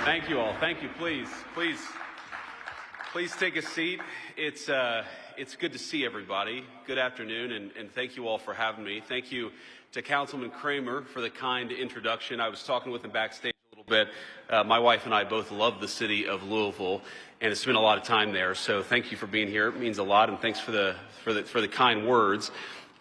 Thank you all. Thank you. Please take a seat. It's good to see everybody. Good afternoon, and thank you all for having me. Thank you to Councilman Kramer for the kind introduction. I was talking with him backstage a little bit. My wife and I both love the city of Louisville, and have spent a lot of time there. So thank you for being here. It means a lot, and thanks for the kind words.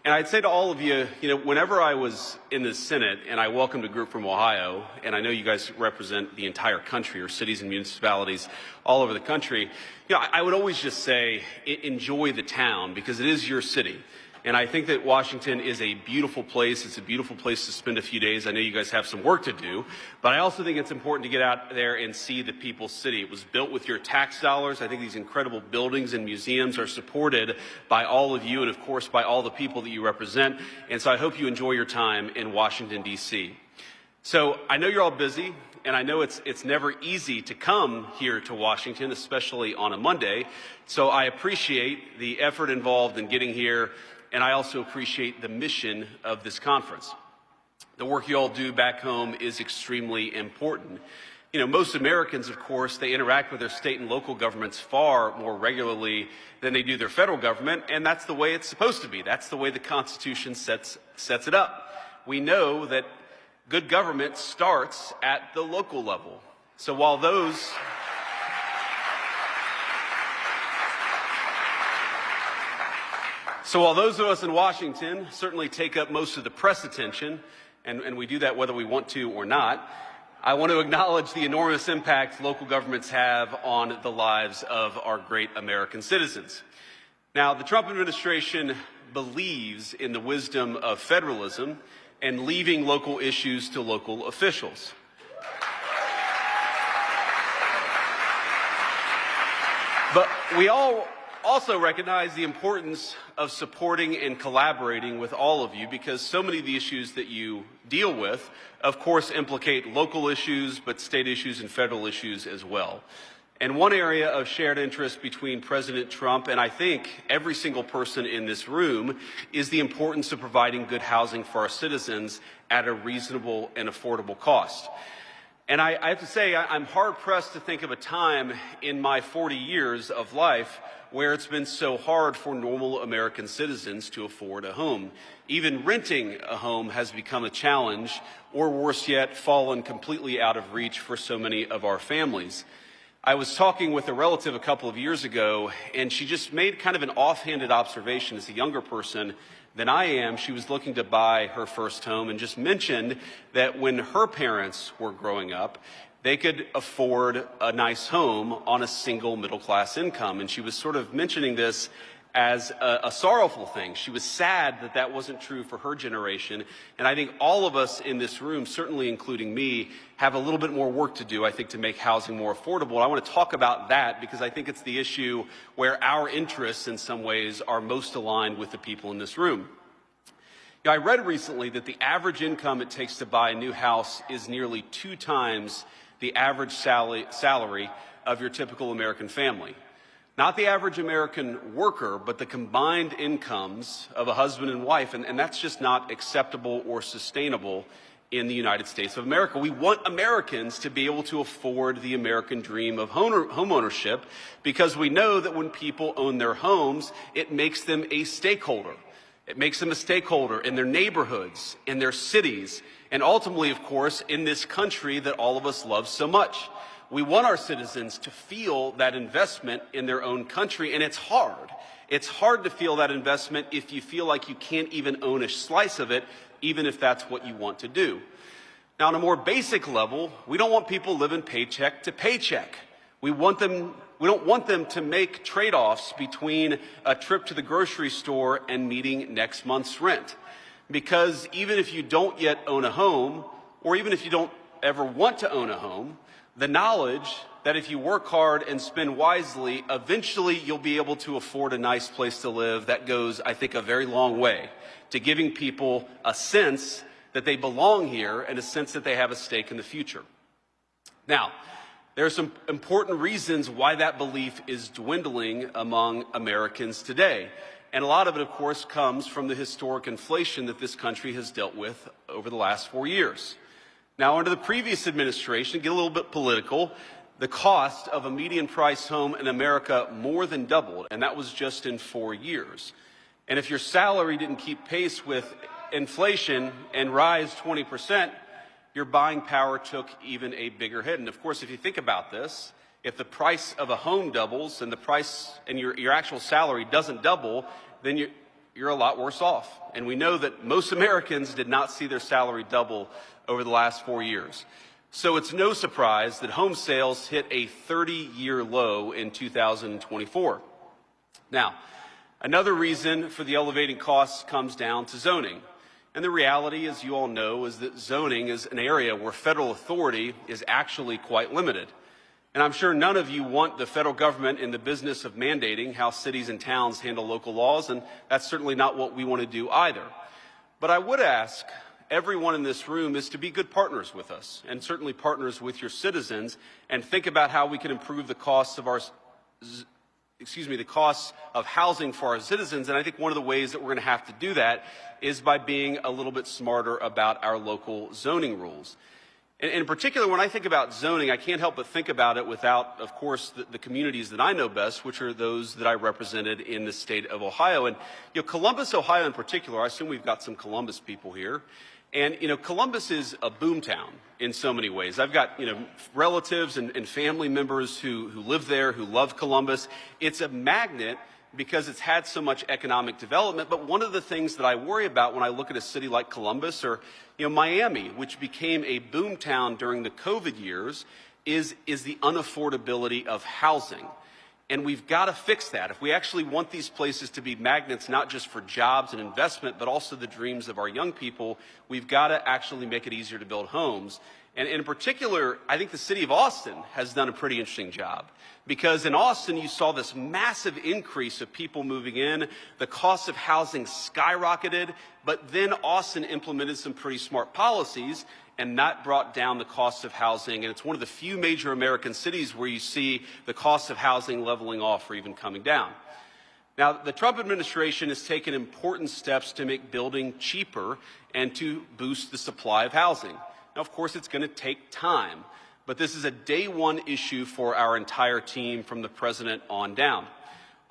And I'd say to all of you, whenever I was in the Senate and I welcomed a group from Ohio, and I know you guys represent the entire country or cities and municipalities all over the country, I would always just say, enjoy the town because it is your city. And I think that Washington is a beautiful place. It's a beautiful place to spend a few days. I know you guys have some work to do, but I also think it's important to get out there and see the people's city. It was built with your tax dollars. I think these incredible buildings and museums are supported by all of you and, of course, by all the people that you represent. And so I hope you enjoy your time in Washington, D.C. So I know you're all busy, and I know it's never easy to come here to Washington, especially on a Monday. So I appreciate the effort involved in getting here. And I also appreciate the mission of this conference. The work you all do back home is extremely important. Most Americans, of course, they interact with their state and local governments far more regularly than they do their federal government, and that's the way it's supposed to be. That's the way the Constitution sets it up. We know that good government starts at the local level. So while those of us in Washington certainly take up most of the press attention, and we do that whether we want to or not, I want to acknowledge the enormous impact local governments have on the lives of our great American citizens. Now, the Trump administration believes in the wisdom of federalism and leaving local issues to local officials. But we all also recognize the importance of supporting and collaborating with all of you because so many of the issues that you deal with, of course, implicate local issues, but state issues and federal issues as well. And one area of shared interest between President Trump and I think every single person in this room is the importance of providing good housing for our citizens at a reasonable and affordable cost. And I have to say, I'm hard-pressed to think of a time in my 40 years of life where it's been so hard for normal American citizens to afford a home. Even renting a home has become a challenge, or worse yet, fallen completely out of reach for so many of our families. I was talking with a relative a couple of years ago, and she just made kind of an offhanded observation as a younger person than I am. She was looking to buy her first home and just mentioned that when her parents were growing up, they could afford a nice home on a single middle-class income. And she was sort of mentioning this as a sorrowful thing. She was sad that that wasn't true for her generation. And I think all of us in this room, certainly including me, have a little bit more work to do, I think, to make housing more affordable. I want to talk about that because I think it's the issue where our interests in some ways are most aligned with the people in this room. I read recently that the average income it takes to buy a new house is nearly 2 times the average salary of your typical American family. Not the average American worker, but the combined incomes of a husband and wife, and that's just not acceptable or sustainable in the United States of America. We want Americans to be able to afford the American dream of homeownership because we know that when people own their homes, it makes them a stakeholder. It makes them a stakeholder in their neighborhoods, in their cities, and ultimately, of course, in this country that all of us love so much. We want our citizens to feel that investment in their own country, and it's hard. It's hard to feel that investment if you feel like you can't even own a slice of it, even if that's what you want to do. Now, on a more basic level, we don't want people living paycheck to paycheck. We don't want them to make trade-offs between a trip to the grocery store and meeting next month's rent. Because even if you don't yet own a home, or even if you don't ever want to own a home, the knowledge that if you work hard and spend wisely, eventually you'll be able to afford a nice place to live, that goes, I think, a very long way to giving people a sense that they belong here and a sense that they have a stake in the future. Now, there are some important reasons why that belief is dwindling among Americans today. And a lot of it, of course, comes from the historic inflation that this country has dealt with over the last 4 years. Now, under the previous administration, get a little bit political, the cost of a median price home in America more than doubled, and that was just in 4 years. And if your salary didn't keep pace with inflation and rise 20%, your buying power took even a bigger hit. And of course, if you think about this, if the price of a home doubles and the price and your actual salary doesn't double, then you're a lot worse off. And we know that most Americans did not see their salary double over the last 4 years. So it's no surprise that home sales hit a 30-year low in 2024. Now, another reason for the elevating costs comes down to zoning. And the reality, as you all know, is that zoning is an area where federal authority is actually quite limited. And I'm sure none of you want the federal government in the business of mandating how cities and towns handle local laws, and that's certainly not what we want to do either. But I would ask everyone in this room is to be good partners with us, and certainly partners with your citizens, and think about how we can improve the costs of the costs of housing for our citizens. And I think one of the ways that we're going to have to do that is by being a little bit smarter about our local zoning rules. And in particular, when I think about zoning, I can't help but think about it without, of course, the communities that I know best, which are those that I represented in the state of Ohio. And, Columbus, Ohio in particular, I assume we've got some Columbus people here. And, Columbus is a boom town in so many ways. I've got, relatives and family members who live there, who love Columbus. It's a magnet because it's had so much economic development. But one of the things that I worry about when I look at a city like Columbus or, Miami, which became a boom town during the COVID years, is the unaffordability of housing. And we've got to fix that. If we actually want these places to be magnets, not just for jobs and investment, but also the dreams of our young people, we've got to actually make it easier to build homes. And in particular, I think the city of Austin has done a pretty interesting job. Because in Austin, you saw this massive increase of people moving in. The cost of housing skyrocketed, but then Austin implemented some pretty smart policies, and that brought down the cost of housing. And it's one of the few major American cities where you see the cost of housing leveling off or even coming down. Now, the Trump administration has taken important steps to make building cheaper and to boost the supply of housing. Now, of course, it's going to take time, but this is a day one issue for our entire team from the president on down.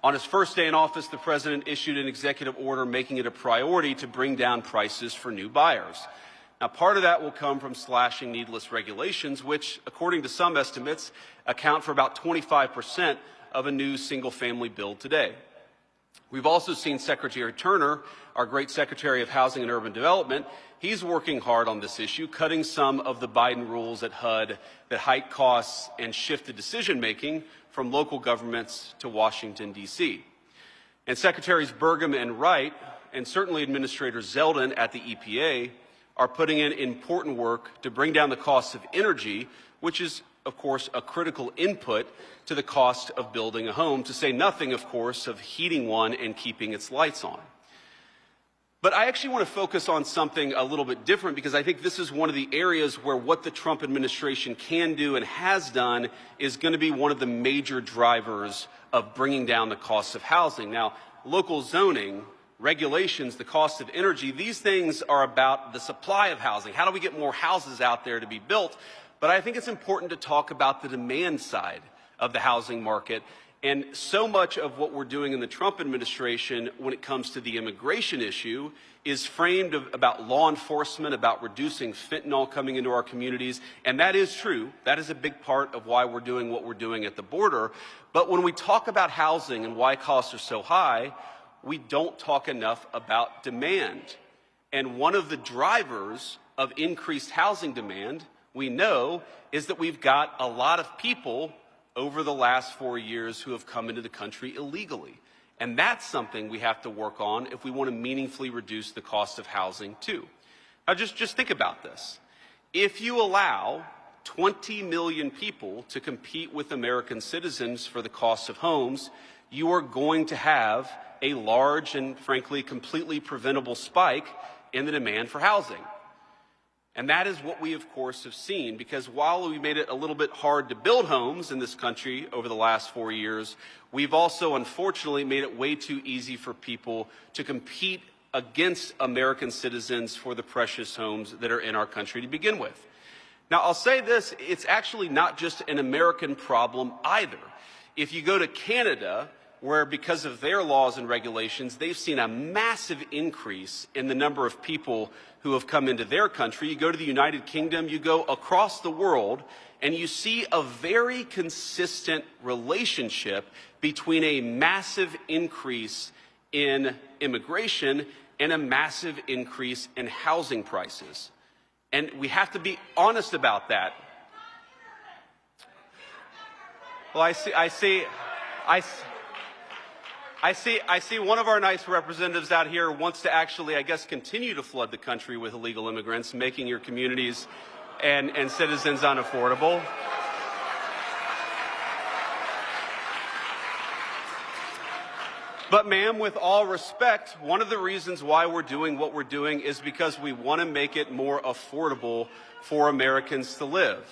On his first day in office, the president issued an executive order making it a priority to bring down prices for new buyers. Now, part of that will come from slashing needless regulations, which, according to some estimates, account for about 25% of a new single-family build today. We've also seen Secretary Turner, our great Secretary of Housing and Urban Development, he's working hard on this issue, cutting some of the Biden rules at HUD that hike costs and shift the decision-making from local governments to Washington, D.C. And Secretaries Burgum and Wright, and certainly Administrator Zeldin at the EPA, are putting in important work to bring down the cost of energy, which is, of course, a critical input to the cost of building a home, to say nothing, of course, of heating one and keeping its lights on. But I actually want to focus on something a little bit different, because I think this is one of the areas where what the Trump administration can do and has done is going to be one of the major drivers of bringing down the cost of housing. Now, local zoning, regulations, the cost of energy, these things are about the supply of housing. How do we get more houses out there to be built? But I think it's important to talk about the demand side of the housing market. And so much of what we're doing in the Trump administration when it comes to the immigration issue is framed about law enforcement, about reducing fentanyl coming into our communities. And that is true. That is a big part of why we're doing what we're doing at the border. But when we talk about housing and why costs are so high, we don't talk enough about demand. And one of the drivers of increased housing demand, we know, is that we've got a lot of people over the last 4 years who have come into the country illegally. And that's something we have to work on if we want to meaningfully reduce the cost of housing too. Now just think about this. If you allow 20 million people to compete with American citizens for the cost of homes, you are going to have a large and, frankly, completely preventable spike in the demand for housing. And that is what we, of course, have seen, because while we made it a little bit hard to build homes in this country over the last 4 years, we've also, unfortunately, made it way too easy for people to compete against American citizens for the precious homes that are in our country to begin with. Now, I'll say this, it's actually not just an American problem either. If you go to Canada, where because of their laws and regulations, they've seen a massive increase in the number of people who have come into their country. You go to the United Kingdom, you go across the world, and you see a very consistent relationship between a massive increase in immigration and a massive increase in housing prices. And we have to be honest about that. Well, I see one of our nice representatives out here wants to actually, I guess, continue to flood the country with illegal immigrants, making your communities and citizens unaffordable. But ma'am, with all respect, one of the reasons why we're doing what we're doing is because we want to make it more affordable for Americans to live.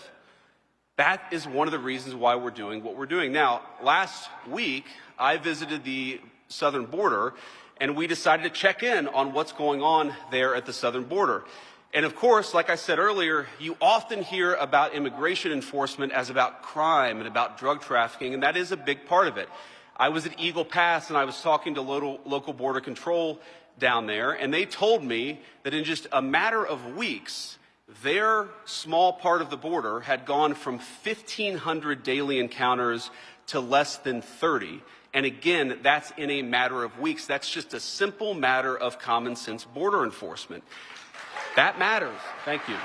That is one of the reasons why we're doing what we're doing. Now, last week, I visited the southern border, and we decided to check in on what's going on there at the southern border. And of course, like I said earlier, you often hear about immigration enforcement as about crime and about drug trafficking, and that is a big part of it. I was at Eagle Pass, and I was talking to local border control down there, and they told me that in just a matter of weeks, their small part of the border had gone from 1,500 daily encounters to less than 30. And again, that's in a matter of weeks. That's just a simple matter of common sense border enforcement. That matters. Thank you.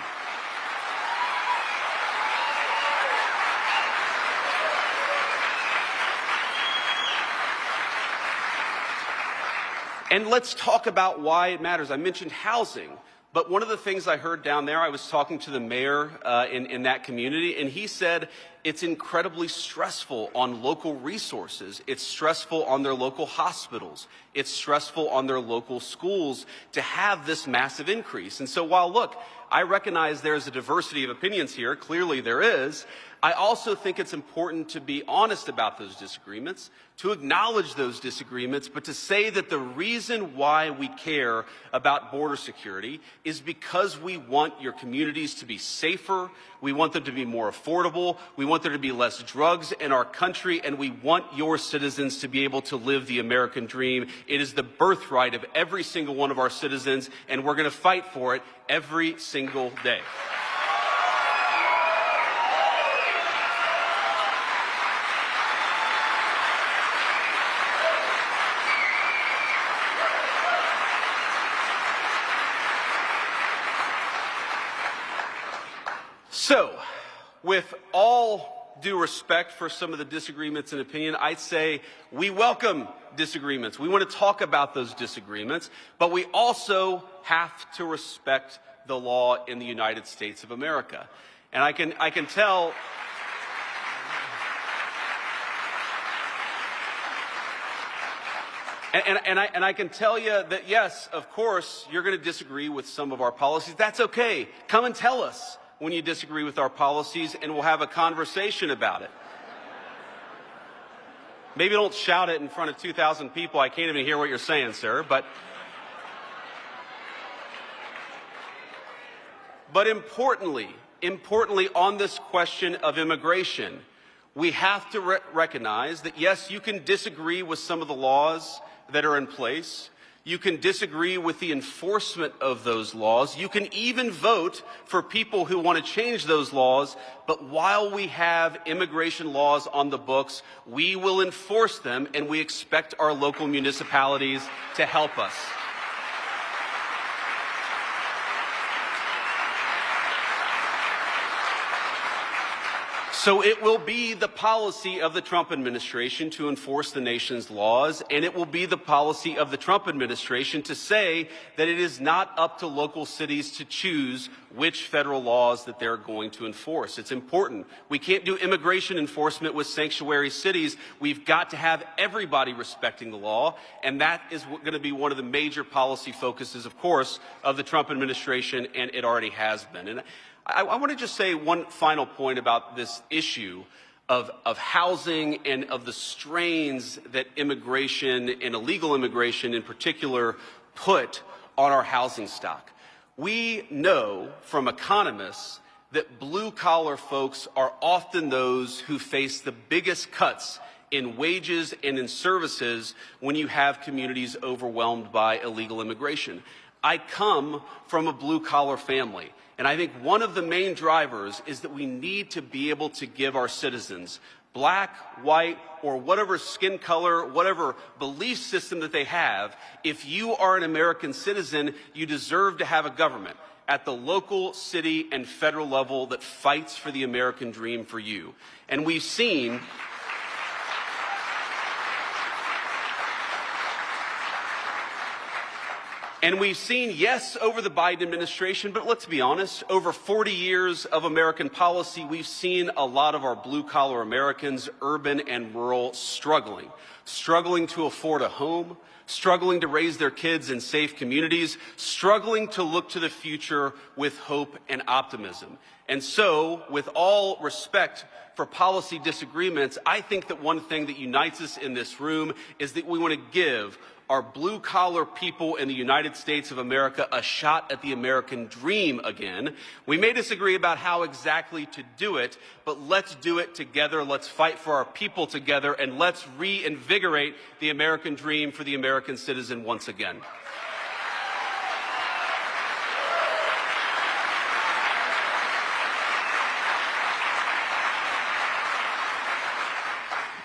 And let's talk about why it matters. I mentioned housing, but one of the things I heard down there, I was talking to the mayor in that community, and he said it's incredibly stressful on local resources. It's stressful on their local hospitals. It's stressful on their local schools to have this massive increase. And so while, look, I recognize there's a diversity of opinions here, clearly there is, I also think it's important to be honest about those disagreements, to acknowledge those disagreements, but to say that the reason why we care about border security is because we want your communities to be safer, we want them to be more affordable, we want there to be less drugs in our country, and we want your citizens to be able to live the American dream. It is the birthright of every single one of our citizens, and we're going to fight for it every single day. So, with all due respect for some of the disagreements and opinion, I'd say we welcome disagreements. We want to talk about those disagreements, but we also have to respect the law in the United States of America. And I can tell And I can tell you that, yes, of course, you're going to disagree with some of our policies. That's okay. Come and tell us when you disagree with our policies, and we'll have a conversation about it. Maybe don't shout it in front of 2,000 people. I can't even hear what you're saying, sir. But importantly, on this question of immigration, we have to recognize that, yes, you can disagree with some of the laws that are in place. You can disagree with the enforcement of those laws. You can even vote for people who want to change those laws. But while we have immigration laws on the books, we will enforce them, and we expect our local municipalities to help us. So it will be the policy of the Trump administration to enforce the nation's laws, and it will be the policy of the Trump administration to say that it is not up to local cities to choose which federal laws that they're going to enforce. It's important. We can't do immigration enforcement with sanctuary cities. We've got to have everybody respecting the law, and that is going to be one of the major policy focuses, of course, of the Trump administration, and it already has been. And I want to just say one final point about this issue of housing and of the strains that immigration and illegal immigration in particular put on our housing stock. We know from economists that blue-collar folks are often those who face the biggest cuts in wages and in services when you have communities overwhelmed by illegal immigration. I come from a blue-collar family, and I think one of the main drivers is that we need to be able to give our citizens, black, white, or whatever skin color, whatever belief system that they have, if you are an American citizen, you deserve to have a government at the local, city, and federal level that fights for the American dream for you. And we've seen yes, over the Biden administration, but let's be honest, over 40 years of American policy, we've seen a lot of our blue-collar Americans, urban and rural, struggling to afford a home, struggling to raise their kids in safe communities, struggling to look to the future with hope and optimism. And so, with all respect for policy disagreements, I think that one thing that unites us in this room is that we want to give our blue-collar people in the United States of America a shot at the American dream again. We may disagree about how exactly to do it, but let's do it together. Let's fight for our people together, and let's reinvigorate the American dream for the American citizen once again.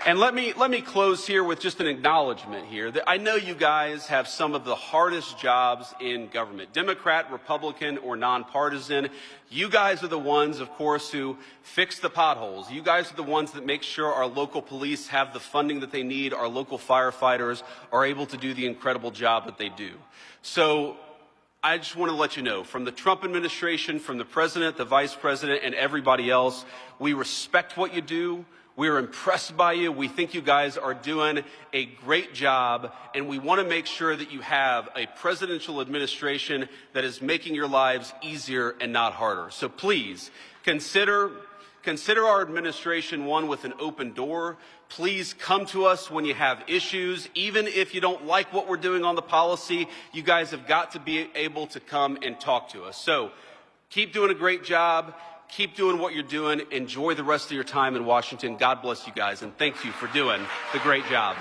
And let me close here with just an acknowledgement here that I know you guys have some of the hardest jobs in government, Democrat, Republican, or nonpartisan. You guys are the ones, of course, who fix the potholes. You guys are the ones that make sure our local police have the funding that they need, our local firefighters are able to do the incredible job that they do. So I just want to let you know, from the Trump administration, from the president, the vice president, and everybody else, we respect what you do. We are impressed by you. We think you guys are doing a great job, and we want to make sure that you have a presidential administration that is making your lives easier and not harder. So please, consider our administration one with an open door. Please come to us when you have issues. Even if you don't like what we're doing on the policy, you guys have got to be able to come and talk to us. So keep doing a great job. Keep doing what you're doing. Enjoy the rest of your time in Washington. God bless you guys, and thank you for doing the great job.